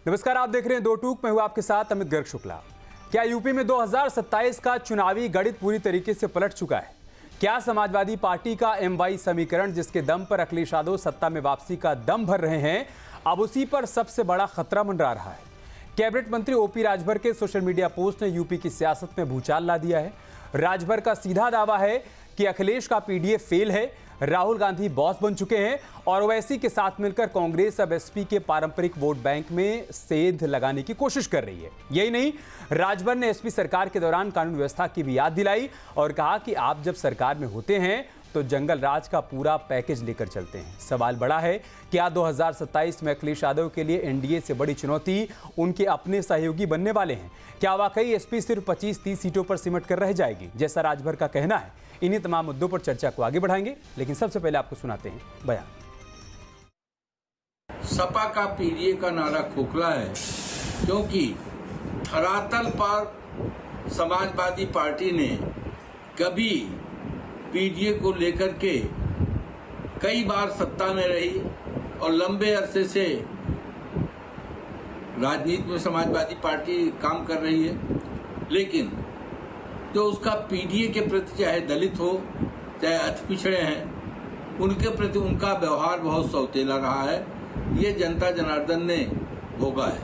नमस्कार, आप देख रहे हैं दो टूक। मैं हूं आपके साथ अमित गर्ग शुक्ला। क्या यूपी में 2027 का चुनावी गणित पूरी तरीके से पलट चुका है? क्या समाजवादी पार्टी का MY समीकरण, जिसके दम पर अखिलेश यादव सत्ता में वापसी का दम भर रहे हैं, अब उसी पर सबसे बड़ा खतरा मंडरा रहा है? कैबिनेट मंत्री OP राजभर के सोशल मीडिया पोस्ट ने यूपी की सियासत में भूचाल ला दिया है। राजभर का सीधा दावा है कि अखिलेश का PDA फेल है, राहुल गांधी बॉस बन चुके हैं और ओवैसी के साथ मिलकर कांग्रेस अब SP के पारंपरिक वोट बैंक में सेंध लगाने की कोशिश कर रही है। यही नहीं, राजभर ने SP सरकार के दौरान कानून व्यवस्था की भी याद दिलाई और कहा कि आप जब सरकार में होते हैं तो जंगल राज का पूरा पैकेज लेकर चलते हैं। सवाल बड़ा है, क्या 2027 में अखिलेश यादव के लिए NDA से बड़ी चुनौती उनके अपने सहयोगी बनने वाले हैं? क्या वाकई SP सिर्फ 25-30 सीटों पर सिमट कर रह जाएगी, जैसा राजभर का कहना है? इन्हीं तमाम मुद्दों पर चर्चा को आगे बढ़ाएंगे, लेकिन सबसे पहले आपको सुनाते हैं बयान। सपा का PDA का नारा खोखला है, क्योंकि धरातल पर समाजवादी पार्टी ने कभी PDA को लेकर के कई बार सत्ता में रही और लंबे अरसे से राजनीति में समाजवादी पार्टी काम कर रही है, लेकिन जो उसका PDA के प्रति, चाहे दलित हो चाहे अति पिछड़े हैं, उनके प्रति उनका व्यवहार बहुत सौतेला रहा है। ये जनता जनार्दन ने भोगा है।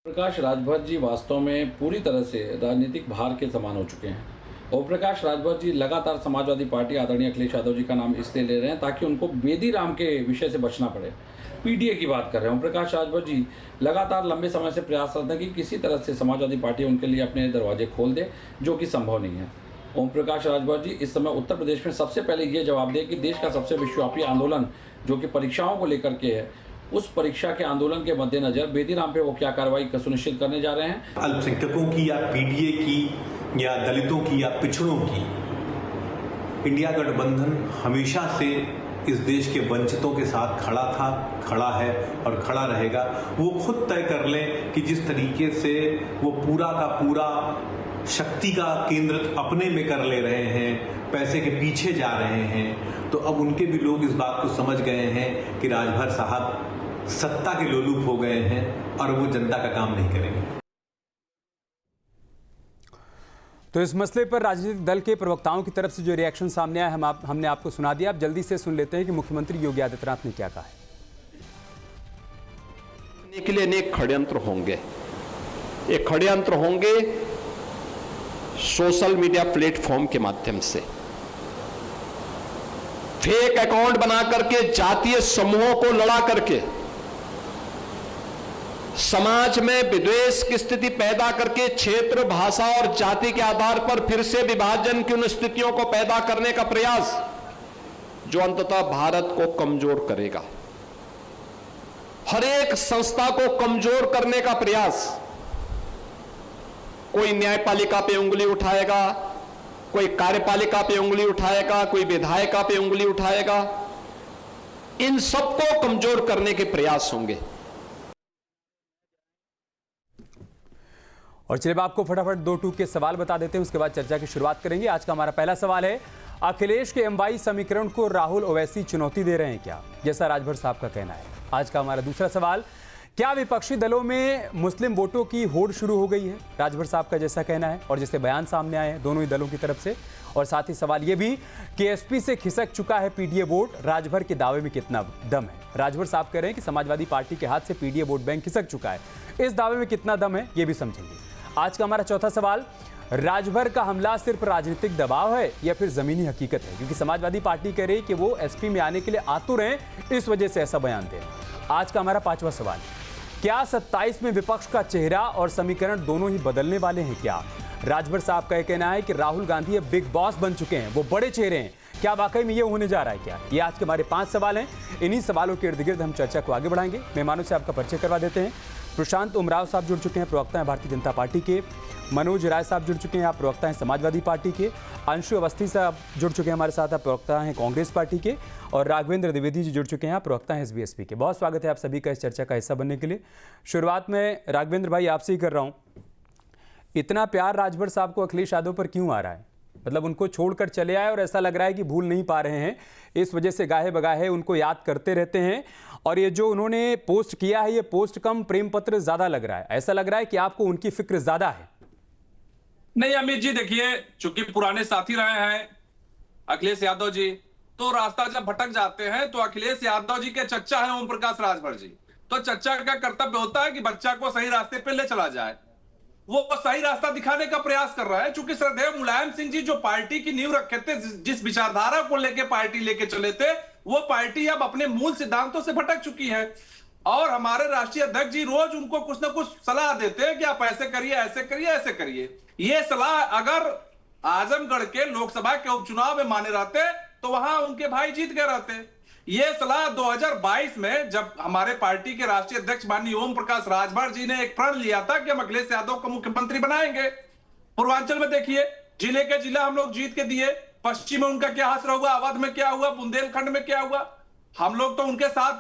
प्रकाश राजभर जी वास्तव में पूरी तरह से राजनीतिक भार के समान हो चुके हैं। ओम प्रकाश राजभर जी लगातार समाजवादी पार्टी आदरणीय अखिलेश यादव जी का नाम इसलिए ले रहे हैं ताकि उनको बेदी राम के विषय से बचना पड़े। PDA की बात कर रहे हैं। ओम प्रकाश राजभर जी लगातार लंबे समय से प्रयासरत हैं कि किसी तरह से समाजवादी पार्टी उनके लिए अपने दरवाजे खोल दे, जो कि संभव नहीं है। ओम प्रकाश राजभर जी इस समय उत्तर प्रदेश में सबसे पहले ये जवाब दें कि देश का सबसे विश्वव्यापी आंदोलन जो कि परीक्षाओं को लेकर के है, उस परीक्षा के आंदोलन के मद्देनजर बेदी राम पे वो क्या कार्रवाई सुनिश्चित करने जा रहे हैं। अल्पसंख्यकों की या PDA की या दलितों की या पिछड़ों की, इंडिया गठबंधन हमेशा से इस देश के वंचितों के साथ खड़ा था, खड़ा है और खड़ा रहेगा। वो खुद तय कर लें कि जिस तरीके से वो पूरा का पूरा शक्ति का केंद्र अपने में कर ले रहे हैं, पैसे के पीछे जा रहे हैं, तो अब उनके भी लोग इस बात को समझ गए हैं कि राजभर साहब सत्ता के लोलुप हो गए हैं और वो जनता का काम नहीं करेंगे। तो इस मसले पर राजनीतिक दल के प्रवक्ताओं की तरफ से जो रिएक्शन सामने आया हमने आपको सुना दिया। अब जल्दी से सुन लेते हैं कि मुख्यमंत्री योगी आदित्यनाथ ने क्या कहा है। के लिए अनेक षड्यंत्र होंगे। ये षड्यंत्र होंगे सोशल मीडिया प्लेटफॉर्म के माध्यम से, फेक अकाउंट बना करके, जातीय समूहों को लड़ा करके, समाज में विद्वेष की स्थिति पैदा करके, क्षेत्र, भाषा और जाति के आधार पर फिर से विभाजन की उन स्थितियों को पैदा करने का प्रयास जो अंततः भारत को कमजोर करेगा। हर एक संस्था को कमजोर करने का प्रयास। कोई न्यायपालिका पे उंगली उठाएगा, कोई कार्यपालिका पे उंगली उठाएगा, कोई विधायिका पे उंगली उठाएगा। इन सबको कमजोर करने के प्रयास होंगे। और चलिए आपको फटाफट दो टूक के सवाल बता देते हैं, उसके बाद चर्चा की शुरुआत करेंगे। आज का हमारा पहला सवाल है, अखिलेश के MY समीकरण को राहुल ओवैसी चुनौती दे रहे हैं क्या, जैसा राजभर साहब का कहना है? आज का हमारा दूसरा सवाल, क्या विपक्षी दलों में मुस्लिम वोटों की होड़ शुरू हो गई है, राजभर साहब का जैसा कहना है और जैसे बयान सामने आए हैं दोनों ही दलों की तरफ से? और साथ ही सवाल ये भी कि SP से खिसक चुका है PDA वोट, राजभर के दावे में कितना दम है? राजभर साहब कह रहे हैं कि समाजवादी पार्टी के हाथ से PDA वोट बैंक खिसक चुका है, इस दावे में कितना दम है, ये भी समझेंगे। आज का हमारा चौथा सवाल, राजभर का हमला सिर्फ राजनीतिक दबाव है या फिर जमीनी हकीकत है? क्योंकि समाजवादी पार्टी कह रही है कि वो SP में आने के लिए आतुर हैं, इस वजह से ऐसा बयान दे रहे हैं। आज का हमारा पांचवा सवाल, क्या 27 में विपक्ष का चेहरा और समीकरण दोनों ही बदलने वाले हैं क्या? राजभर साहब का कहना है कि राहुल गांधी अब बिग बॉस बन चुके हैं, वो बड़े चेहरे हैं, क्या वाकई में ये होने जा रहा है क्या? ये आज के हमारे 5 सवाल हैं। इन्हीं सवालों के इर्द गिर्द हम चर्चा को आगे बढ़ाएंगे। मेहमानों से आपका परिचय करवा देते हैं। प्रशांत उमराव साहब जुड़ चुके हैं, प्रवक्ता हैं भारतीय जनता पार्टी के। मनोज राय साहब जुड़ चुके हैं, आप प्रवक्ता हैं समाजवादी पार्टी के। अंशु अवस्थी साहब जुड़ चुके हैं हमारे साथ, आप प्रवक्ता हैं कांग्रेस पार्टी के। और राघवेंद्र द्विवेदी जी जुड़ चुके हैं, आप प्रवक्ता हैं SBSP के। बहुत स्वागत है आप सभी का इस चर्चा का हिस्सा बनने के लिए। शुरुआत में राघवेंद्र भाई आपसे ही कर रहा हूँ, इतना प्यार राजभर साहब को अखिलेश यादव पर क्यों आ रहा है? मतलब उनको छोड़कर चले आए और ऐसा लग रहा है कि भूल नहीं पा रहे हैं, इस वजह से गाहे बगाहे उनको याद करते रहते हैं। और ये जो उन्होंने पोस्ट किया है, ये पोस्ट कम प्रेम पत्र ज्यादा लग रहा है। ऐसा लग रहा है कि आपको उनकी फिक्र ज्यादा है। नहीं अमित जी, देखिए चूंकि पुराने साथी रहे हैं अखिलेश यादव जी, तो रास्ता जब भटक जाते हैं तो अखिलेश यादव जी के चच्चा है ओम प्रकाश राजभर जी, तो चच्चा का कर्तव्य होता है कि बच्चा को सही रास्ते पे ले चला जाए। वो सही रास्ता दिखाने का प्रयास कर रहा है। चूंकि श्रद्धेय मुलायम सिंह जी जो पार्टी की नींव रखे थे, जिस विचारधारा को लेके पार्टी लेके चले थे, वो पार्टी अब अपने मूल सिद्धांतों से भटक चुकी है। और हमारे राष्ट्रीय अध्यक्ष जी रोज उनको कुछ ना कुछ सलाह देते हैं कि आप ऐसे करिए, ऐसे करिए, ऐसे करिए। ये सलाह अगर आजमगढ़ के लोकसभा के उपचुनाव में माने रहते तो वहां उनके भाई जीत गए रहते। ये सलाह 2022 में जब हमारे पार्टी के राष्ट्रीय अध्यक्ष माननीय ओम प्रकाश राजभर जी ने एक प्रण लिया था कि हम अखिलेश यादव को मुख्यमंत्री बनाएंगे। पूर्वांचल में देखिए, जिले के जिला हम लोग जीत के दिए, पश्चिम में उनका क्या हासिल हुआ, अवध में क्या हुआ, बुंदेलखंड में क्या हुआ। हम लोग तो उनके साथ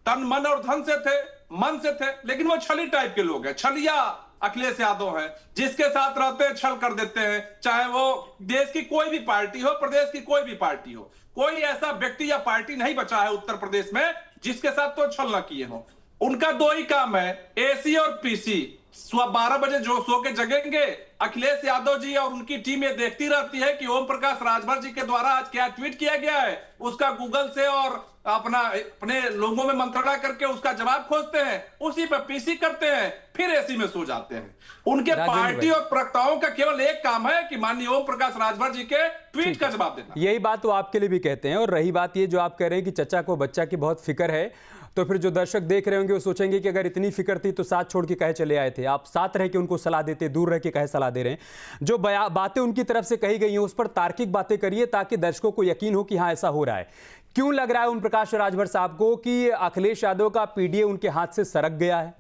तन मन और धन से थे, मन से थे, लेकिन वो छली टाइप के लोग हैं। छलिया अखिलेश यादव है, जिसके साथ रहते हैं छल कर देते हैं। चाहे वो देश की कोई भी पार्टी हो, प्रदेश की कोई भी पार्टी हो, कोई ऐसा व्यक्ति या पार्टी नहीं बचा है उत्तर प्रदेश में जिसके साथ तो छल ना किए हो। उनका दो ही काम है, एसी और पीसी। 12 बजे जो सो के जगेंगे, अखिलेश यादव जी और उनकी टीम ये देखती रहती है कि ओम प्रकाश राजभर जी के द्वारा आज क्या ट्वीट किया गया है, उसका गूगल से और अपने लोगों में मंत्रणा करके उसका जवाब खोजते हैं, उसी पर पीसी करते हैं, फिर एसी में सो जाते हैं। उनके पार्टी और प्रवक्ताओं का केवल एक काम है कि माननीय ओम प्रकाश राजभर जी के ट्वीट का जवाब देना। यही बात तो आपके लिए भी कहते हैं। और रही बात ये जो आप कह रहे हैं कि चचा को बच्चा की बहुत फिक्र है, तो फिर जो दर्शक देख रहे होंगे वो सोचेंगे कि अगर इतनी फिक्र थी तो साथ छोड़ के कहे चले आए थे, आप साथ रह के उनको सलाह देते, दूर रह के कहे सलाह दे रहे हैं। जो बातें उनकी तरफ से कही गई हैं उस पर तार्किक बातें करिए ताकि दर्शकों को यकीन हो कि हाँ ऐसा हो रहा है। क्यों लग रहा है ओम प्रकाश राजभर साहब को कि अखिलेश यादव का पीडीए उनके हाथ से सरक गया है?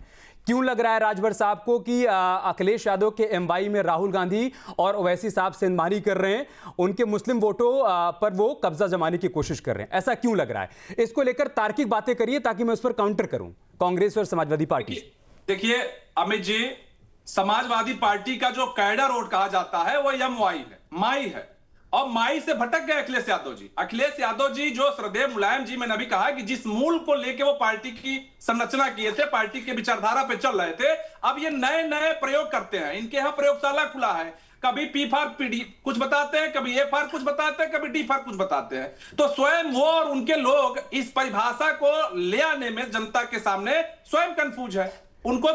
क्यों लग रहा है राजभर साहब को कि अखिलेश यादव के एमवाई में राहुल गांधी और ओवैसी साहब सेंधमारी कर रहे हैं, उनके मुस्लिम वोटों पर वो कब्जा जमाने की कोशिश कर रहे हैं? ऐसा क्यों लग रहा है? इसको लेकर तार्किक बातें करिए ताकि मैं उस पर काउंटर करूं कांग्रेस और समाजवादी पार्टी। देखिए अमित जी, समाजवादी पार्टी का जो कैडर वोट कहा जाता है वो एमवाई है, माई है, और माई से भटक गए अखिलेश यादव जी। अखिलेश यादव जी जो श्रद्धेय मुलायम जी, मैंने अभी कहा कि जिस मूल को लेके वो पार्टी की संरचना किए थे, पार्टी के विचारधारा पे चल रहे थे, अब ये नए नए प्रयोग करते हैं। इनके यहाँ प्रयोगशाला खुला है, कभी पी फार पीडी कुछ बताते हैं, कभी ए फार कुछ बताते हैं, कभी डी फार कुछ बताते हैं। तो स्वयं वो और उनके लोग इस परिभाषा को ले आने में जनता के सामने स्वयं कंफ्यूज है। इनको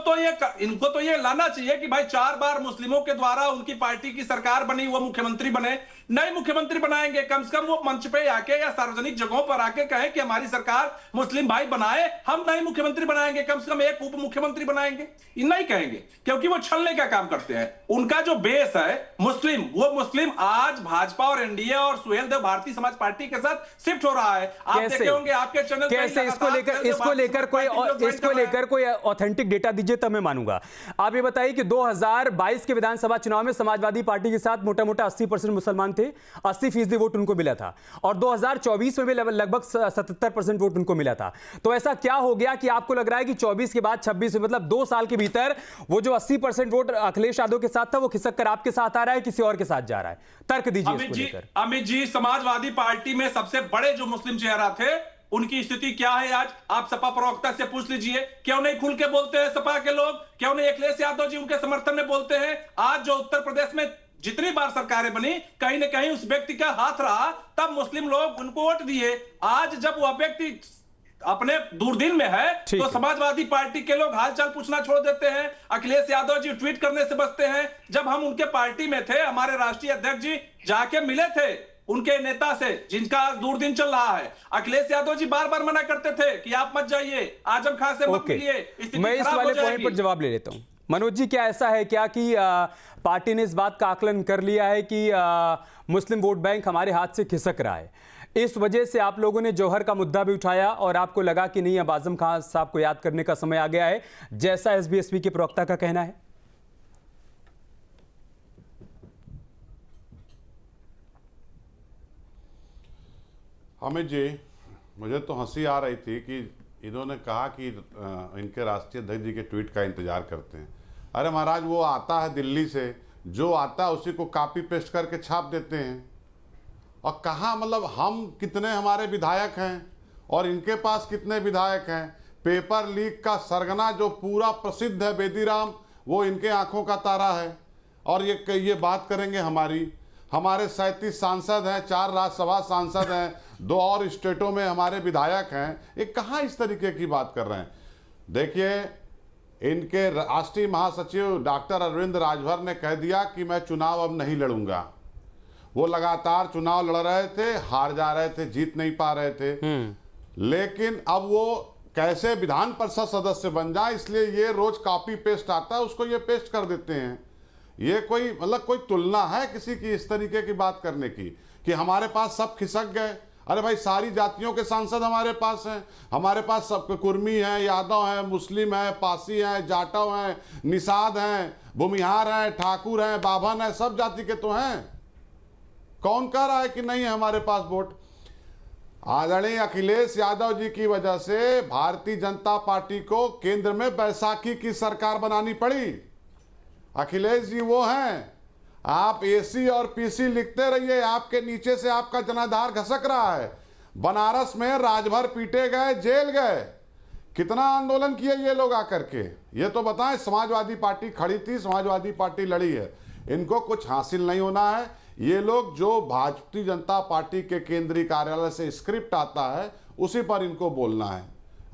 तो ये लाना चाहिए कि भाई 4 बार मुस्लिमों के द्वारा उनकी पार्टी की सरकार बनी, वो मुख्यमंत्री बने, नए मुख्यमंत्री बनाएंगे, कम से कम वो मंच पे आके या सार्वजनिक जगहों पर आके कहें कि हमारी सरकार मुस्लिम भाई बनाए, हम नए मुख्यमंत्री बनाएंगे, कम से कम एक उप मुख्यमंत्री बनाएंगे। नहीं कहेंगे क्योंकि वो छलने का काम करते हैं। उनका जो बेस है मुस्लिम, वो मुस्लिम आज भाजपा और एनडीए और सुहेल देव भारतीय समाज पार्टी के साथ शिफ्ट हो रहा है। आप देखे होंगे आपके चैनल कैसे इसको लेकर कोई ऑथेंटिक डेटा दीजिए तब मैं मानूंगा। आप ये बताइए कि 2022 के विधानसभा चुनाव में समाजवादी पार्टी के साथ मोटा मोटा 80% मुसलमान थे, 80% वोट उनको मिला था, और 2024 में भी लगभग 77% वोट उनको मिला था। तो ऐसा क्या हो गया कि आपको लग रहा है कि 24 के बाद 26 में, मतलब 2 साल के भीतर वो जो 80% वोट अखिलेश यादव के साथ था वो खिसक कर आपके साथ आ रहा है, किसी और के साथ जा रहा है? तर्क दीजिए इसको लेकर। अमित जी, समाजवादी पार्टी में सबसे बड़े जो मुस्लिम चेहरा थे उनकी स्थिति क्या है आज? आप सपा प्रवक्ता से पूछ लीजिए, क्यों नहीं खुल के बोलते हैं सपा के लोग? क्यों नहीं अखिलेश यादव जी उनके समर्थन में बोलते हैं? आज जो उत्तर प्रदेश में जितनी बार सरकारें बनी, कहीं ना कहीं उस व्यक्ति का हाथ रहा, तब मुस्लिम लोग उनको वोट दिए। आज जब वह व्यक्ति अपने दूरदीन में है तो समाजवादी पार्टी के लोग हालचाल पूछना छोड़ देते हैं, अखिलेश यादव जी ट्वीट करने से बचते हैं। जब हम उनके पार्टी में थे, हमारे राष्ट्रीय अध्यक्ष जी जाके मिले थे उनके नेता से जिनका आज दूरदीन चल रहा है, अखिलेश यादव जी बार बार मना करते थे कि आप मत जाइए, आजम खान से मत मिलिए। मैं इस वाले पॉइंट पर जवाब ले लेता हूं। मनोज जी, क्या ऐसा है क्या कि पार्टी ने इस बात का आकलन कर लिया है कि मुस्लिम वोट बैंक हमारे हाथ से खिसक रहा है, इस वजह से आप लोगों ने जौहर का मुद्दा भी उठाया और आपको लगा कि नहीं, अब आजम खान साहब को याद करने का समय आ गया है, जैसा एसबीएसपी के प्रवक्ता का कहना है? अमित जी, मुझे तो हंसी आ रही थी कि इन्होंने कहा कि इनके राष्ट्रीय अध्यक्ष जी के ट्वीट का इंतजार करते हैं। अरे महाराज, वो आता है दिल्ली से, जो आता है उसी को कॉपी पेस्ट करके छाप देते हैं। और कहाँ मतलब हम कितने हमारे विधायक हैं और इनके पास कितने विधायक हैं। पेपर लीक का सरगना जो पूरा प्रसिद्ध है बेदीराम, वो इनके आंखों का तारा है। और ये बात करेंगे हमारे 37 सांसद हैं, 4 राज्यसभा सांसद हैं, 2 और स्टेटों में हमारे विधायक हैं। ये कहाँ इस तरीके की बात कर रहे हैं। देखिए, इनके राष्ट्रीय महासचिव डॉक्टर अरविंद राजभर ने कह दिया कि मैं चुनाव अब नहीं लड़ूंगा। वो लगातार चुनाव लड़ रहे थे, हार जा रहे थे, जीत नहीं पा रहे थे। लेकिन अब वो कैसे विधान परिषद सदस्य बन जाए, इसलिए ये रोज कॉपी पेस्ट आता है, उसको ये पेस्ट कर देते हैं। ये कोई मतलब कोई तुलना है किसी की इस तरीके की बात करने की कि हमारे पास सब खिसक गए। अरे भाई, सारी जातियों के सांसद हमारे पास हैं। हमारे पास सब कुर्मी हैं, यादव हैं, मुस्लिम हैं, पासी हैं, जाटव हैं, निषाद हैं, भूमिहार हैं, ठाकुर हैं, बाभन हैं, सब जाति के तो हैं। कौन कह रहा है कि नहीं है हमारे पास वोट। आदरणीय अखिलेश यादव जी की वजह से भारतीय जनता पार्टी को केंद्र में बैसाखी की सरकार बनानी पड़ी। अखिलेश जी वो हैं। आप एसी और पीसी लिखते रहिए, आपके नीचे से आपका जनाधार घसक रहा है। बनारस में राजभर पीटे गए, जेल गए, कितना आंदोलन किए ये लोग आकर के। ये तो बताएं, समाजवादी पार्टी खड़ी थी, समाजवादी पार्टी लड़ी है। इनको कुछ हासिल नहीं होना है। ये लोग जो भारतीय जनता पार्टी के केंद्रीय कार्यालय से स्क्रिप्ट आता है उसी पर इनको बोलना है।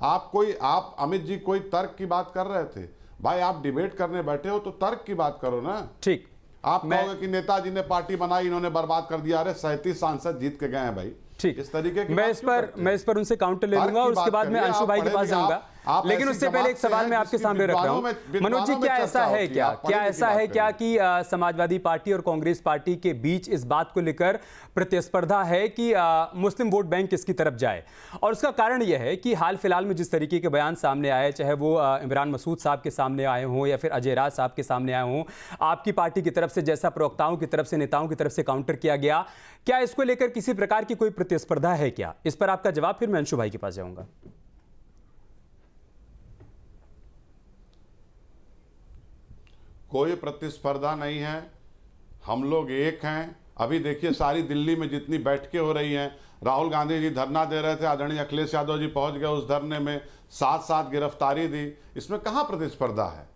आप अमित जी कोई तर्क की बात कर रहे थे। भाई, आप डिबेट करने बैठे हो तो तर्क की बात करो ना। ठीक, आप कहोगे कि नेताजी ने पार्टी बनाई, इन्होंने बर्बाद कर दिया। अरे 37 सांसद जीत के गए हैं भाई। ठीक, इस तरीके की मैं इस पर उनसे काउंटर ले लूंगा और उसके बाद मैं अंशु भाई के पास जाऊंगा। लेकिन उससे पहले एक सवाल मैं आपके सामने रख रहा हूं। मनोज जी, क्या ऐसा है क्या कि समाजवादी पार्टी और कांग्रेस पार्टी के बीच इस बात को लेकर प्रतिस्पर्धा है कि मुस्लिम वोट बैंक किसकी तरफ जाए? और उसका कारण यह है कि हाल फिलहाल में जिस तरीके के बयान सामने आए, चाहे वो इमरान मसूद साहब के सामने आए हों या फिर अजय राज साहब के सामने आए हों, आपकी पार्टी की तरफ से जैसा प्रवक्ताओं की तरफ से, नेताओं की तरफ से काउंटर किया गया, क्या इसको लेकर किसी प्रकार की कोई प्रतिस्पर्धा है क्या? इस पर आपका जवाब, फिर मैं अंशु भाई के पास जाऊंगा। कोई प्रतिस्पर्धा नहीं है, हम लोग एक हैं। अभी देखिए, सारी दिल्ली में जितनी बैठकें हो रही हैं, राहुल गांधी जी धरना दे रहे थे, आदरणीय अखिलेश यादव जी पहुंच गए उस धरने में, साथ गिरफ्तारी दी। इसमें कहाँ प्रतिस्पर्धा है?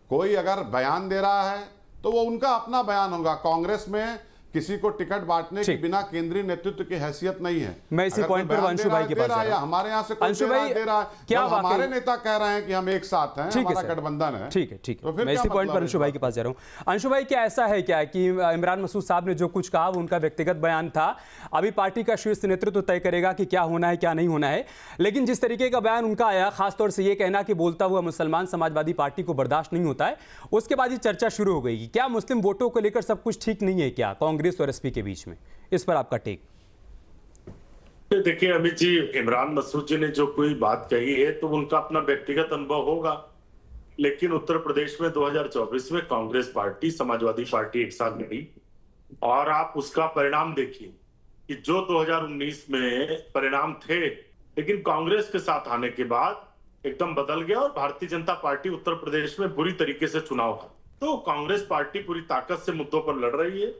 कोई अगर बयान दे रहा है तो वो उनका अपना बयान होगा। कांग्रेस में किसी को टिकट बांटने के बिना केंद्रीय नेतृत्व की हैसियत नहीं है। मैं इसी पॉइंट पर अंशु भाई के पास जा रहा हूं। हमारे यहाँ से अंशु भाई दे रहा है, क्या हमारे नेता कह रहे हैं कि हम एक साथ हैं, हमारा गठबंधन है। ठीक है, तो मैं इसी पॉइंट पर अंशु भाई के पास जा रहा हूं। अंशु भाई, क्या ऐसा है क्या कि इमरान मसूद साहब ने जो कुछ कहा वो उनका व्यक्तिगत बयान था, अभी पार्टी का शीर्ष नेतृत्व तय करेगा कि क्या होना है क्या नहीं होना है, लेकिन जिस तरीके का बयान उनका आया, खासतौर से ये कहना कि बोलता हुआ मुसलमान समाजवादी पार्टी को बर्दाश्त नहीं होता है, उसके बाद ये चर्चा शुरू हो गई। क्या मुस्लिम वोटों को लेकर सब कुछ ठीक नहीं है क्या कांग्रेस और एसपी के बीच में? इस पर आपका टेक। देखिए अमित जी, इमरान मसूद जी ने जो कोई बात कही है तो उनका अपना व्यक्तिगत अनुभव होगा, लेकिन उत्तर प्रदेश में 2024 में कांग्रेस पार्टी, समाजवादी पार्टी एक साथ लड़ी और आप उसका परिणाम देखिए कि जो 2019 में परिणाम थे, लेकिन कांग्रेस के साथ आने के बाद एकदम बदल गया और भारतीय जनता पार्टी उत्तर प्रदेश में बुरी तरीके से चुनाव हारी। तो कांग्रेस पार्टी पूरी ताकत से मुद्दों पर लड़ रही है।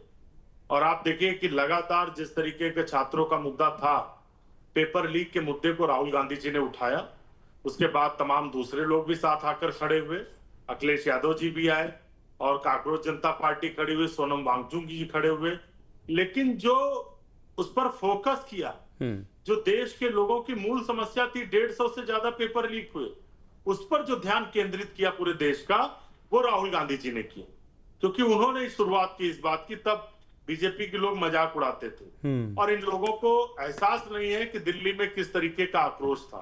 और आप देखिए कि लगातार जिस तरीके के छात्रों का मुद्दा था, पेपर लीक के मुद्दे को राहुल गांधी जी ने उठाया, उसके बाद तमाम दूसरे लोग भी साथ आकर खड़े हुए, अखिलेश यादव जी भी आए और कांग्रेस जनता पार्टी खड़ी हुई, सोनम वांगचुक जी खड़े हुए। लेकिन जो उस पर फोकस किया, जो देश के लोगों की मूल समस्या थी, 150 से ज्यादा पेपर लीक हुए, उस पर जो ध्यान केंद्रित किया पूरे देश का, वो राहुल गांधी जी ने किया, क्योंकि उन्होंने शुरुआत की इस बात की। तब बीजेपी के लोग मजाक उड़ाते थे और इन लोगों को एहसास नहीं है कि दिल्ली में किस तरीके का आक्रोश था।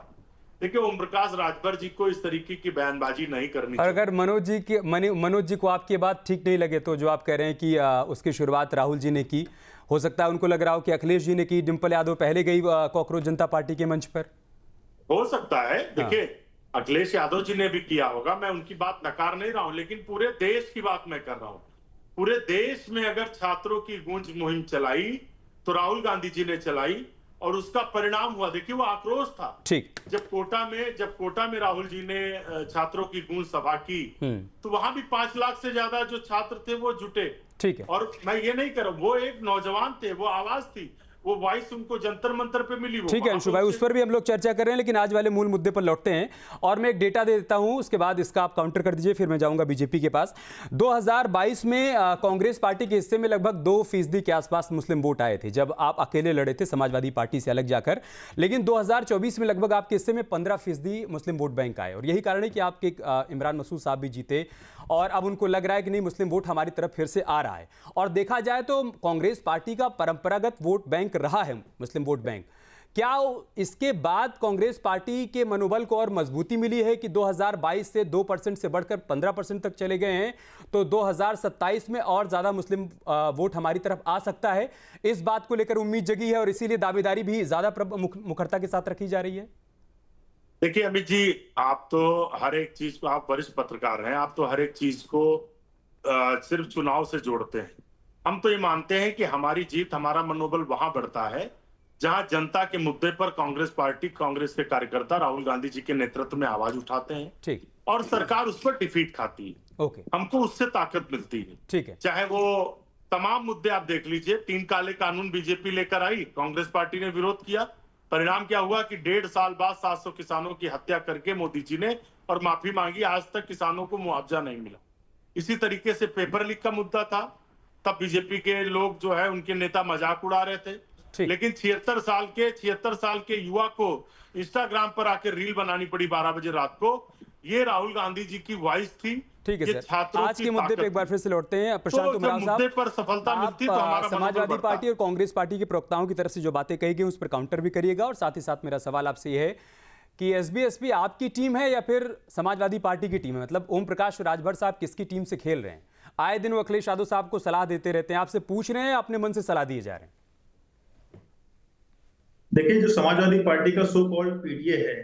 देखिए, ओम प्रकाश राजभर जी को इस तरीके की बयानबाजी नहीं करनी चाहिए। अगर मनोज जी को आपकी बात ठीक नहीं लगे तो जो आप कह रहे हैं कि उसकी शुरुआत राहुल जी ने की, हो सकता है उनको लग रहा हो कि अखिलेश जी ने की, डिंपल यादव पहले गई कांग्रेस जनता पार्टी के मंच पर, हो सकता है। देखिए, अखिलेश यादव जी ने भी किया होगा, मैं उनकी बात नकार नहीं रहा हूं, लेकिन पूरे देश की बात मैं कर रहा हूं। पूरे देश में अगर छात्रों की गूंज मुहिम चलाई तो राहुल गांधी जी ने चलाई और उसका परिणाम हुआ। देखिए वो आक्रोश था। ठीक। जब कोटा में राहुल जी ने छात्रों की गूंज सभा की, तो वहां भी 5 लाख से ज्यादा जो छात्र थे वो जुटे। ठीक है। और मैं ये नहीं कर रहा, वो एक नौजवान थे, वो आवाज थी, वो वॉइस उनको जंतर मंतर पे मिली। ठीक है अंशु भाई, उस पर भी हम लोग चर्चा कर रहे हैं, लेकिन आज वाले मूल मुद्दे पर लौटते हैं और मैं एक डेटा दे देता हूं, उसके बाद इसका आप काउंटर कर दीजिए, फिर मैं जाऊंगा बीजेपी के पास। 2022 में कांग्रेस पार्टी के हिस्से में लगभग 2% के आसपास मुस्लिम वोट आए थे जब आप अकेले लड़े थे समाजवादी पार्टी से अलग जाकर, लेकिन 2024 में लगभग आपके हिस्से में 15% मुस्लिम वोट बैंक आए और यही कारण है कि आपके इमरान मसूद साहब भी जीते और अब उनको लग रहा है कि नहीं, मुस्लिम वोट हमारी तरफ फिर से आ रहा है। और देखा जाए तो कांग्रेस पार्टी का परंपरागत वोट बैंक रहा है मुस्लिम वोट बैंक। क्या इसके बाद कांग्रेस पार्टी के मनोबल को और मजबूती मिली है कि 2022 से 2% से बढ़कर 15% तक चले गए हैं, तो 2027 में और ज्यादा मुस्लिम वोट हमारी तरफ आ सकता है? इस बात को लेकर उम्मीद जगी है और इसीलिए दावेदारी भी ज्यादा मुखरता के साथ रखी जा रही है। देखिए अमित जी, आप तो हर एक चीज को, आप वरिष्ठ पत्रकार हैं, आप तो हर एक चीज को सिर्फ चुनाव से जोड़ते हैं। हम तो ये मानते हैं कि हमारी जीत, हमारा मनोबल वहां बढ़ता है जहां जनता के मुद्दे पर कांग्रेस पार्टी, कांग्रेस के कार्यकर्ता राहुल गांधी जी के नेतृत्व में आवाज उठाते हैं। ठीक। और सरकार उस पर डिफीट खाती है। ओके। हमको उससे ताकत मिलती है। ठीक है। चाहे वो तमाम मुद्दे आप देख लीजिए, 3 काले कानून बीजेपी लेकर आई, कांग्रेस पार्टी ने विरोध किया। परिणाम क्या हुआ कि 1.5 साल बाद 700 किसानों की हत्या करके मोदी जी ने और माफी मांगी, आज तक किसानों को मुआवजा नहीं मिला। इसी तरीके से पेपर लीक का मुद्दा था, तब बीजेपी के लोग जो है उनके नेता मजाक उड़ा रहे थे, लेकिन 76 साल के युवा को इंस्टाग्राम पर आकर रील बनानी पड़ी 12 बजे रात को। ये राहुल गांधी जी की वॉइस थी। ठीक है सर, आज के मुद्दे पे एक बार फिर से लौटते हैं। प्रशांत उमराव साहब, मुद्दे पर सफलता मिलती तो हमारा समाजवादी पार्टी और कांग्रेस पार्टी के प्रवक्ताओं की तरफ से जो बातें कही गई उस पर काउंटर भी करिएगा और साथ ही साथ मेरा सवाल आपसे यह है कि एसबी आपकी टीम है या फिर समाजवादी पार्टी की टीम है? मतलब ओम प्रकाश राजभर साहब किसकी टीम से खेल रहे हैं? आए दिन वो अखिलेश यादव साहब को सलाह देते रहते हैं, आपसे पूछ रहे हैं, अपने मन से सलाह दिए जा रहे हैं? देखिए, जो समाजवादी पार्टी का सो कॉल्ड पीडीए है,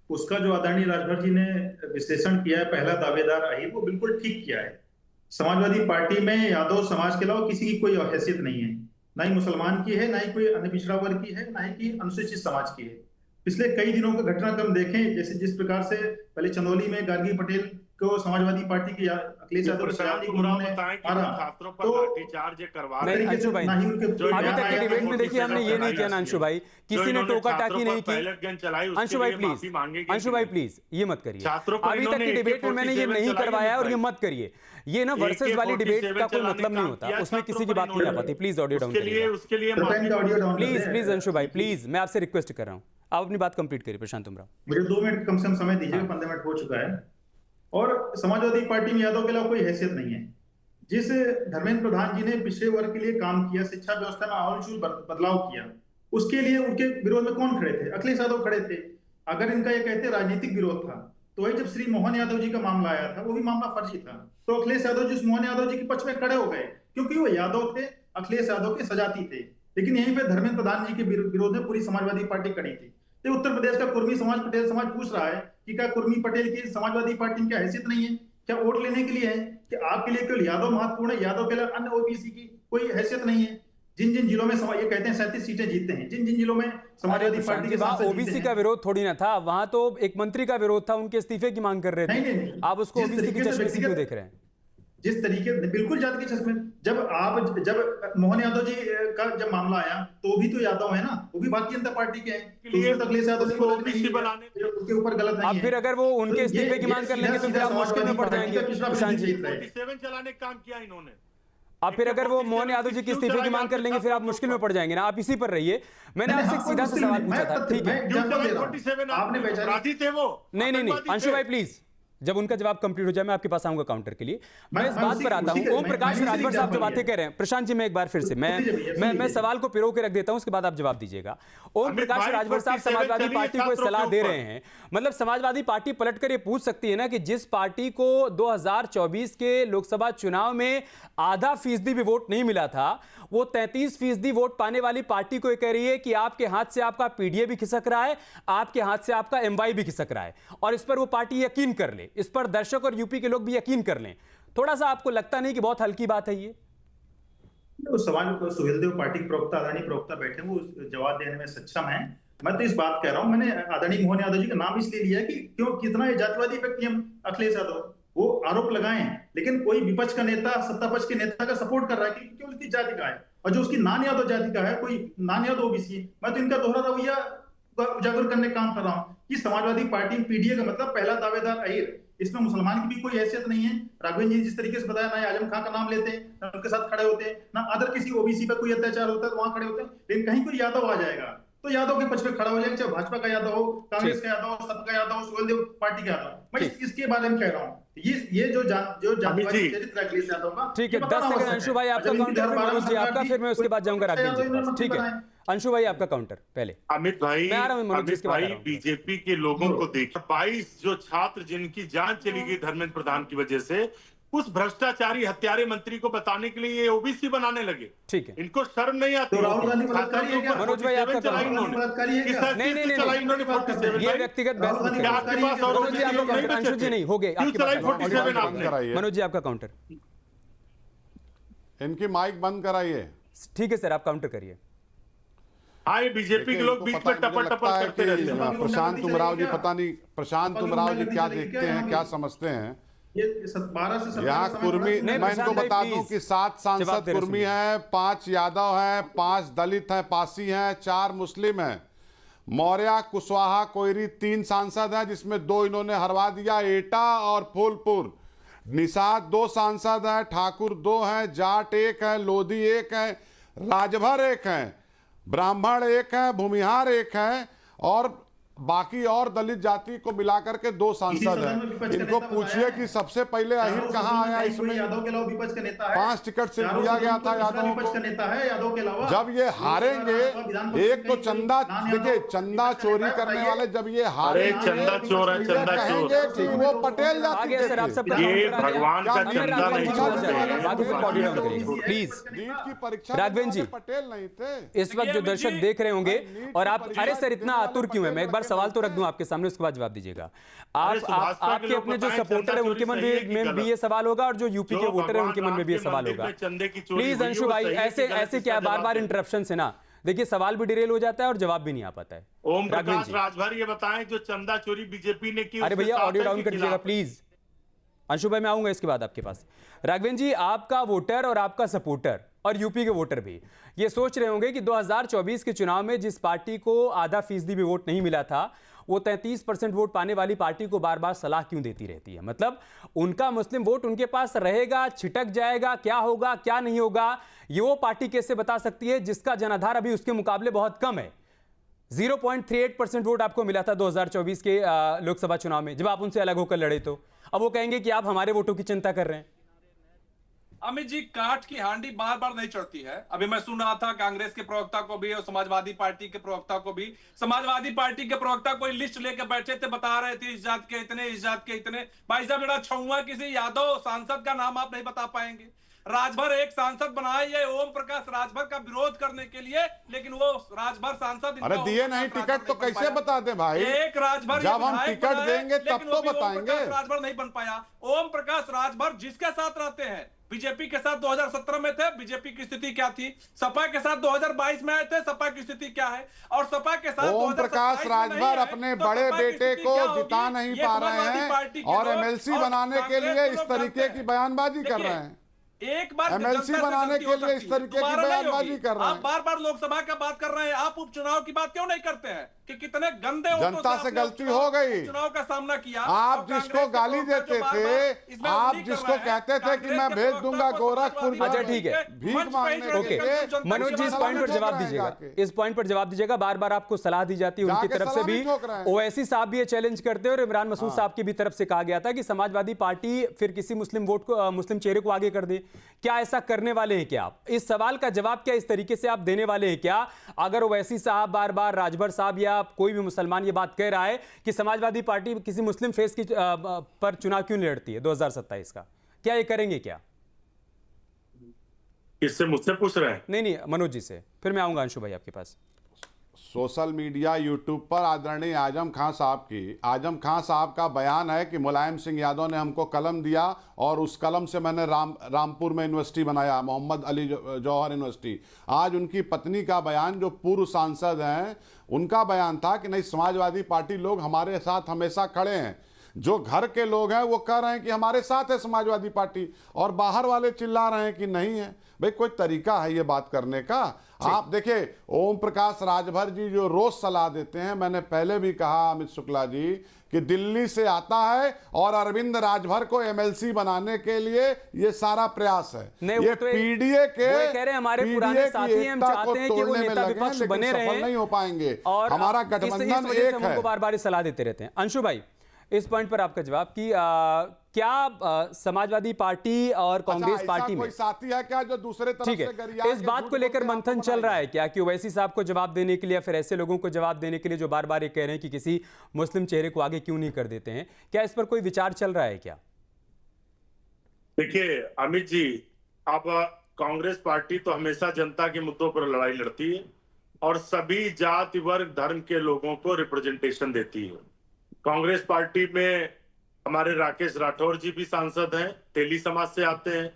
उसका जो आदरणीय राजभर जी ने विश्लेषण किया है, पहला दावेदार आहिर, वो बिल्कुल ठीक किया है। समाजवादी पार्टी में यादव समाज के अलावा किसी की कोई हैसियत नहीं है, ना ही मुसलमान की है, ना ही कोई अन्य पिछड़ा वर्ग की है, ना ही अनुसूचित समाज की है। पिछले कई दिनों का घटनाक्रम देखें, जैसे जिस प्रकार से पहले चंदौली में गार्गी पटेल को समाजवादी पार्टी की अखिलेश यादव छात्रों पर लाठीचार्ज करवा रहे हैं। अंशु भाई, अभी तक की डिबेट में देखिए हमने ये नहीं किया ना अंशु भाई, किसी ने टोका टाकी नहीं की। अंशु भाई प्लीज ये मत करिए, अभी तक की डिबेट में मैंने ये नहीं करवाया और ये मत करिए। ये ना वर्सेस वाली डिबेट का कोई मतलब नहीं होता, उसमें किसी की बात नहीं आ पाती। प्लीज ऑडियो डाउन करिए, प्लीज अंशु भाई, प्लीज मैं आपसे रिक्वेस्ट कर रहा हूँ, आप अपनी बात कंप्लीट करिए। प्रशांत उमराव, मुझे 2 मिनट कम से कम समय दीजिए, 15 मिनट हो चुका है और समाजवादी पार्टी में यादव के अलावा कोई हैसियत नहीं है। जिस धर्मेंद्र प्रधान जी ने पिछड़े वर्ग के लिए काम किया, शिक्षा व्यवस्था में आमूल बदलाव किया, उसके लिए उनके विरोध में कौन खड़े थे? अखिलेश यादव खड़े थे। अगर इनका ये कहते राजनीतिक विरोध था, तो वही जब श्री मोहन यादव जी का मामला आया था, वो भी मामला फर्जी था, तो अखिलेश यादव जी उस मोहन यादव जी के पक्ष में खड़े हो गए, क्योंकि वो यादव थे, अखिलेश यादव के सजाती थे। लेकिन यहीं पे धर्मेंद्र प्रधान जी के विरोध में पूरी समाजवादी पार्टी खड़ी थी। तो उत्तर प्रदेश का कुर्मी समाज, पटेल समाज पूछ रहा है कि क्या कुर्मी पटेल की समाजवादी पार्टी में क्या हैसियत नहीं है? क्या वोट लेने के लिए है कि आपके लिए केवल यादव महत्वपूर्ण है, यादव के अलावा अन्य ओबीसी की कोई हैसियत नहीं है? जिन जिन जिलों में ये कहते हैं 37 सीटें जीतते हैं, जिन जिन जिलों में समाजवादी पार्टी के सांसद ओबीसी का विरोध थोड़ी ना था, वहां तो एक मंत्री का विरोध था, उनके इस्तीफे की मांग कर रहे थे। नहीं, आप उसको ओबीसी की चश्मे से क्यों देख रहे हैं? जिस तरीके, बिल्कुल जात के चश्मे। जब मोहन यादव जी का जब मामला आया, तो भी तो यादव है ना, वो भी भारतीय जनता पार्टी के हैं, तो अखिलेश यादव को ओबीसी बनाने उसके ऊपर गलत नहीं है। अब फिर अगर वो उनके इस्तीफे की मांग कर लेंगे तो फिर आप मुश्किल में पड़ जाएंगे प्रशांत जी। 47 चलाने का काम किया इन्होंने। अब फिर अगर वो मोहन यादव जी की इस्तीफे की मांग कर लेंगे फिर आप मुश्किल में पड़ जाएंगे ना। आप इसी पर रहिए, मैंने आपसे एक सीधा सा सवाल पूछा था, ठीक है? आपने अपराधी थे वो। नहीं अंशु भाई प्लीज, जब उनका जवाब कंप्लीट हो जाए मैं आपके पास आऊंगा काउंटर के लिए। मैं इस बात पर आता हूं, ओम प्रकाश राजभर साहब जो बातें कह रहे हैं, प्रशांत जी मैं एक बार फिर से मैं सवाल को पिरो के रख देता हूं, उसके बाद आप जवाब दीजिएगा। ओम प्रकाश राजभर साहब समाजवादी पार्टी को सलाह दे रहे हैं, मतलब समाजवादी पार्टी पलटकर ये पूछ सकती है ना कि जिस पार्टी को 2024 के लोकसभा चुनाव में आधा फीसदी भी वोट नहीं मिला था, वो 33% वोट पाने वाली पार्टी को ये कह रही है कि आपके हाथ से आपका पीडीए भी खिसक रहा है, आपके हाथ से आपका एमवाई भी खिसक रहा है, और इस पर वो पार्टी यकीन कर ले, इस पर दर्शक और यूपी के लोग भी यकीन कर लें। थोड़ा सा आपको लगता नहीं कि बहुत हल्की बात है ये? तो सवाल सुहेलदेव पार्टी के प्रवक्ता, आदरणीय प्रवक्ता बैठे वो जवाब देने में सक्षम है। मैं तो इस बात कह रहा हूँ, मैंने आदरणीय मोहन यादव जी का नाम इसलिए लिया कि क्यों कितना ये जातिवादी व्यक्ति हम अखिलेश यादव वो आरोप लगाए हैं, लेकिन कोई विपक्ष का नेता सत्ता पक्ष के नेता का सपोर्ट कर रहा है कि क्यों उसकी जाति का है, और जो उसकी नान यादव जाति का है, कोई नान यादव ओबीसी है। मैं तो इनका दोहरा रवैया उजागर करने का काम कर रहा हूँ कि समाजवादी पार्टी पीडीए का मतलब पहला दावेदार अहीर, इसमें मुसलमान की भी कोई हैसियत नहीं है। राघवेंद्र जी जिस तरीके से बताया, ना आजम खान का नाम लेते हैं, ना उनके साथ खड़े होते हैं, ना अदर किसी ओबीसी पर कोई अत्याचार होता है तो वहां खड़े होते हैं, लेकिन कहीं कोई यादव आ जाएगा तो यादव के पक्ष पे खड़ा हो जाएगा, चाहे भाजपा का यादव हो, कांग्रेस का यादव हो, सबका यादव हो, सुहेलदेव पार्टी का यादव। मैं इसके बारे में कह रहा हूँ, ये जो जातिवादी चरित्र अखिलेश यादव का, ठीक है, 10 सेकंड अंशु भाई आपका काउंटर, मनोज जी आपका, फिर मैं उसके बाद जाऊंगा राघवेंद्र जी के पास। ठीक है अंशु भाई आपका काउंटर पहले। अमित भाई, मैं आ रहा हूं मनोज जी, इसके बाद आ रहा हूं। बीजेपी के लोगों को देखिए, 22 जो छात्र जिनकी जान चली गई धर्मेंद्र प्रधान की वजह से, उस भ्रष्टाचारी हत्यारे मंत्री को बताने के लिए ये ओबीसी बनाने लगे। ठीक है, इनको शर्म नहीं आती। तो राहुल गांधी बलात्कारी है क्या? मनोज भाई आपका चलाई इन्होंने, बलात्कारी है क्या? नहीं नहीं नहीं, ये व्यक्तिगत बहस क्या आपके पास और मनोज जी आपका काउंटर, अंशु जी नहीं हो गए क्यों चलाई 47 आपने? कराइए, मनोज जी आपका काउंटर। इनकी माइक बंद कराइए। ठीक है सर, आप काउंटर करिए। हाँ, ये बीजेपी के लोग बीच में टपर टपर करते रहते हैं। प्रशांत उमराव जी, पता नहीं प्रशांत उमराव जी क्या देखते हैं, क्या समझते हैं। ये 12 से 17 यहाँ कुर्मी, मैं इनको बता दूं कि 7 सांसद कुर्मी हैं, 5 यादव हैं, 5 दलित हैं, पासी हैं, 4 मुस्लिम हैं। मौर्य, कुशवाहा, कोयरी 3 सांसद हैं, जिसमें 2 इन्होंने हरवा दिया, एटा और फूलपुर। निषाद 2 सांसद हैं, ठाकुर 2 हैं, जाट 1 है, लोधी 1 है, राजभर 1 है, ब्राह्मण 1 है, भूमिहार 1 है, और बाकी और दलित जाति को मिलाकर के 2 सांसद हैं। इनको पूछिए कि सबसे पहले अहिर कहाँ आया इसमें। यादव के अलावा विपक्ष का नेता है, 5 टिकट से दिया गया था यादव विपक्ष का नेता है यादव के अलावा। जब ये हारेंगे, एक तो चंदा, देखिए चंदा चोरी करने वाले जब ये हारेंगे, चंदा चोर है, चंदा कहेंगे कि वो पटेल जाति के थे। ये भगवान का चंदा नहीं छोड़ते प्लीज। नीट की परीक्षा राघवेंद्र जी, पटेल नहीं थे। इस वक्त जो दर्शक देख रहे होंगे और आप, अरे सर इतना आतुर क्यों है, मैं एक बार सवाल तो रख दूं आपके सामने, उसके बाद जवाब दीजिएगा। आपके अपने जो सपोर्टर है उनके मन में भी ये सवाल होगा, और जो यूपी के वोटर है उनके मन में भी ये सवाल होगा। प्लीज अंशु भाई, ऐसे क्या बार बार इंटरप्शन से ना, देखिए सवाल भी डिरेल हो जाता है और जवाब भी नहीं आ पाता है। ओम प्रकाश राजभर ये बताएं जो चंदा चोरी बीजेपी ने की। अरे भैया ऑडियो डाउन कर दीजिएगा प्लीज। अंशु भाई मैं आऊंगा इसके बाद आपके पास। राघवेंद्र जी, आपका वोटर और आपका सपोर्टर और यूपी के वोटर भी ये सोच रहे होंगे कि 2024 के चुनाव में जिस पार्टी को आधा फीसदी भी वोट नहीं मिला था, वो 33% वोट पाने वाली पार्टी को बार बार सलाह क्यों देती रहती है। मतलब उनका मुस्लिम वोट उनके पास रहेगा, छिटक जाएगा, क्या होगा क्या नहीं होगा, ये वो पार्टी कैसे बता सकती है जिसका जनाधार अभी उसके मुकाबले बहुत कम है। 0.38% वोट आपको मिला था 2024 के लोकसभा चुनाव में, जब आप उनसे अलग होकर लड़े। तो अब वो कहेंगे कि आप हमारे वोटों की चिंता कर रहे हैं। अमित जी, काठ की हांडी बार बार नहीं चढ़ती है। अभी मैं सुन रहा था कांग्रेस के प्रवक्ता को भी और समाजवादी पार्टी के प्रवक्ता को भी। समाजवादी पार्टी के प्रवक्ता कोई लिस्ट लेकर बैठे थे, बता रहे थे इस जात के इतने, इस जात के इतने। भाई साहब, बड़ा छुआ किसी यादव सांसद का नाम आप नहीं बता पाएंगे। राजभर एक सांसद बनाए ये ओम प्रकाश राजभर का विरोध करने के लिए, लेकिन वो राजभर सांसद, अरे दिए नहीं टिकट तो कैसे बता दे भाई। एक राजभर जब हम टिकट देंगे तब तो बताएंगे। राजभर नहीं बन पाया। ओम प्रकाश राजभर जिसके साथ रहते हैं, बीजेपी के साथ 2017 में थे, बीजेपी की स्थिति क्या थी, सपा के साथ 2022 में आए थे, सपा की स्थिति क्या है, और सपा के साथ ओम प्रकाश राजभर अपने बड़े बेटे को जिता नहीं पा रहे हैं और एमएलसी बनाने के लिए इस तरीके की बयानबाजी कर रहे हैं। एक बार एमएलसी बनाने के लिए इस तरीके की बयानबाजी कर रहे हैं। आप बार बार लोकसभा का बात कर रहे हैं, आप उपचुनाव की बात क्यों नहीं करते हैं कि कितने गंदे जनता से गलती हो गई, चुनाव का सामना किया। आप जिसको गाली देते थे, आप जिसको कहते थे कि मैं भेज दूंगा गोरखपुर, अच्छा ठीक है, भीख मांगने। ओके मनोज जी, इस पॉइंट पर जवाब दीजिएगा, इस पॉइंट पर जवाब दीजिएगा। बार बार आपको सलाह दी जाती है उनकी तरफ से भी, ओवैसी साहब भी ये चैलेंज करते हैं और इमरान मसूद साहब की भी तरफ से कहा गया था कि समाजवादी पार्टी फिर किसी मुस्लिम वोट को, मुस्लिम चेहरे को आगे कर दे। क्या ऐसा करने वाले हैं क्या आप? इस सवाल का जवाब क्या इस तरीके से आप देने वाले हैं क्या? अगर ओवैसी साहब बार बार, राजभर साहब या कोई भी मुसलमान ये बात कह रहा है कि समाजवादी पार्टी किसी मुस्लिम फेस की पर चुनाव क्यों लड़ती है 2027 का, क्या ये करेंगे क्या? इससे मुझसे पूछ रहे हैं? नहीं मनोज जी से, फिर मैं आऊंगा अंशु भाई आपके पास। सोशल मीडिया यूट्यूब पर आदरणीय आजम खान साहब का बयान है कि मुलायम सिंह यादव ने हमको कलम दिया और उस कलम से मैंने रामपुर में यूनिवर्सिटी बनाया, मोहम्मद अली जौहर यूनिवर्सिटी। आज उनकी पत्नी का बयान, जो पूर्व सांसद हैं, उनका बयान था कि नहीं, समाजवादी पार्टी लोग हमारे साथ हमेशा खड़े हैं। जो घर के लोग हैं वो कह रहे हैं कि हमारे साथ है समाजवादी पार्टी, और बाहर वाले चिल्ला रहे हैं कि नहीं है। भाई कोई तरीका है ये बात करने का? आप देखिए, ओम प्रकाश राजभर जी जो रोज सलाह देते हैं, मैंने पहले भी कहा अमित शुक्ला जी कि दिल्ली से आता है और अरविंद राजभर को एमएलसी बनाने के लिए ये सारा प्रयास है। ये पीडीए के कह रहे हैं हमारे पुराने साथी, हम चाहते हैं कि वो नेता विपक्ष बने रहे, नहीं हो पाएंगे, और हमारा गठबंधन एक है। हमको बार बार सलाह देते रहते हैं। अंशु भाई, इस पॉइंट पर आपका जवाब कि क्या समाजवादी पार्टी और कांग्रेस पार्टी में कोई साथी है क्या जो दूसरे तरफ ठीक से है, गरिया इस बात को लेकर मंथन चल रहा है क्या कि ओवैसी साहब को जवाब देने के लिए या फिर ऐसे लोगों को जवाब देने के लिए जो बार बार ये कह रहे हैं कि किसी मुस्लिम चेहरे को आगे क्यों नहीं कर देते हैं, क्या इस पर कोई विचार चल रहा है क्या? देखिए अमित जी, अब कांग्रेस पार्टी तो हमेशा जनता के मुद्दों पर लड़ाई लड़ती है और सभी जाति वर्ग धर्म के लोगों को रिप्रेजेंटेशन देती है। कांग्रेस पार्टी में हमारे राकेश राठौर जी भी सांसद हैं, तेली समाज से आते हैं।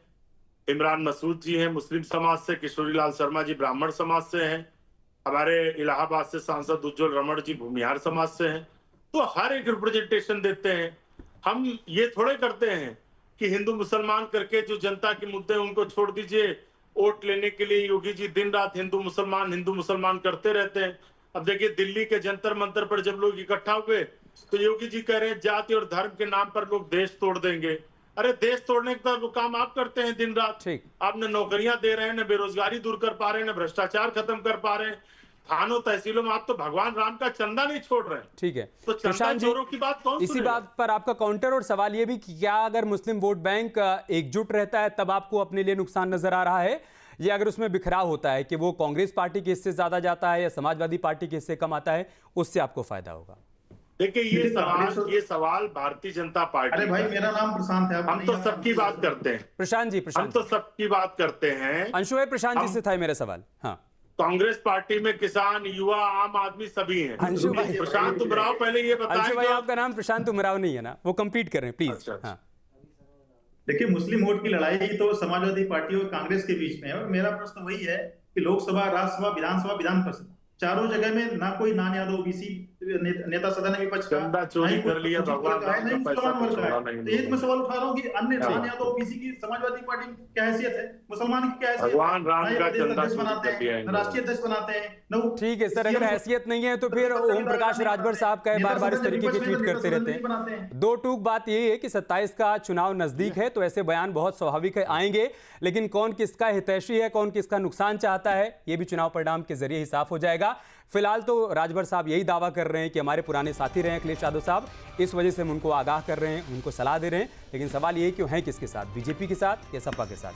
इमरान मसूद जी हैं मुस्लिम समाज से, किशोरीलाल शर्मा जी ब्राह्मण समाज से हैं, हमारे इलाहाबाद से सांसद उज्जवल रमण जी भूमिहार समाज से हैं। तो हर एक रिप्रेजेंटेशन देते हैं। हम ये थोड़े करते हैं कि हिंदू मुसलमान करके जो जनता के मुद्दे उनको छोड़ दीजिए, वोट लेने के लिए योगी जी दिन रात हिंदू मुसलमान करते रहते हैं। अब देखिए, दिल्ली के जंतर मंतर पर जब लोग इकट्ठा हुए तो योगी जी कह रहे हैं जाति और धर्म के नाम पर लोग देश तोड़ देंगे। अरे देश तोड़ने का वो काम आप करते हैं दिन रात। आप न नौकरियां दे रहे हैं, न बेरोजगारी दूर कर पा रहे हैं, न भ्रष्टाचार खत्म कर पा रहे हैं। थानों तहसीलों में आप तो भगवान राम का चंदा नहीं छोड़ रहे हैं। ठीक है, तो चंदा चोरों की बात कौन इसी बात पर आपका काउंटर और सवाल ये भी कि क्या अगर मुस्लिम वोट बैंक एकजुट रहता है तब आपको अपने लिए नुकसान नजर आ रहा है, या अगर उसमें बिखराव होता है कि वो कांग्रेस पार्टी के हिस्से ज्यादा जाता है या समाजवादी पार्टी के हिस्से कम आता है, उससे आपको फायदा होगा? देखिए, ये सवाल भारतीय जनता पार्टी। अरे भाई, मेरा नाम प्रशांत है। हम तो सबकी बात करते हैं। प्रशांत जी, हम तो सबकी बात करते हैं। अंशु भाई, प्रशांत जी से था मेरा सवाल। हाँ, कांग्रेस पार्टी में किसान, युवा, आम आदमी सभी हैं। अंशु भाई, प्रशांत उमराव पहले ये बताएं। अंशु भाई, आपका नाम प्रशांत उमराव नहीं है ना? वो कंप्लीट कर रहे हैं, प्लीज। हाँ, देखिए, मुस्लिम वोट की लड़ाई तो समाजवादी पार्टी और कांग्रेस के बीच में है, और मेरा प्रश्न वही है कि लोकसभा, राज्यसभा, विधानसभा, विधान परिषद, चारों जगह में ना कोई नान यादव ओबीसी नेता सदन विपक्ष का, चोरी कर लिया, भगवान का है, नहीं मुसलमान वर्ग का है। तो एक मैं सवाल उठा रहा हूँ कि अन्य नान यादव ओबीसी की समाजवादी पार्टी की क्या हैसियत है, मुसलमान की क्या हैसियत है? भगवान राम का चंदा बनाते हैं, राष्ट्रीय अध्यक्ष बनाते हैं। ठीक है सर, अगर हैसियत नहीं है तो फिर ओम प्रकाश राजभर साहब का बार बार इस तरीके की ट्वीट करते रहते हैं। दो टूक बात ये है कि 27 का चुनाव नजदीक है, तो ऐसे बयान बहुत स्वाभाविक है आएंगे, लेकिन कौन किसका हितैषी है, कौन किसका नुकसान चाहता है, ये भी चुनाव परिणाम के जरिए ही साफ हो जाएगा। फिलहाल तो राजभर साहब यही दावा कर रहे हैं कि हमारे पुराने साथी रहे अखिलेश यादव साहब, इस वजह से हम उनको आगाह कर रहे हैं, उनको सलाह दे रहे हैं। लेकिन सवाल ये है कि हैं किसके साथ, बीजेपी के साथ या सपा के साथ?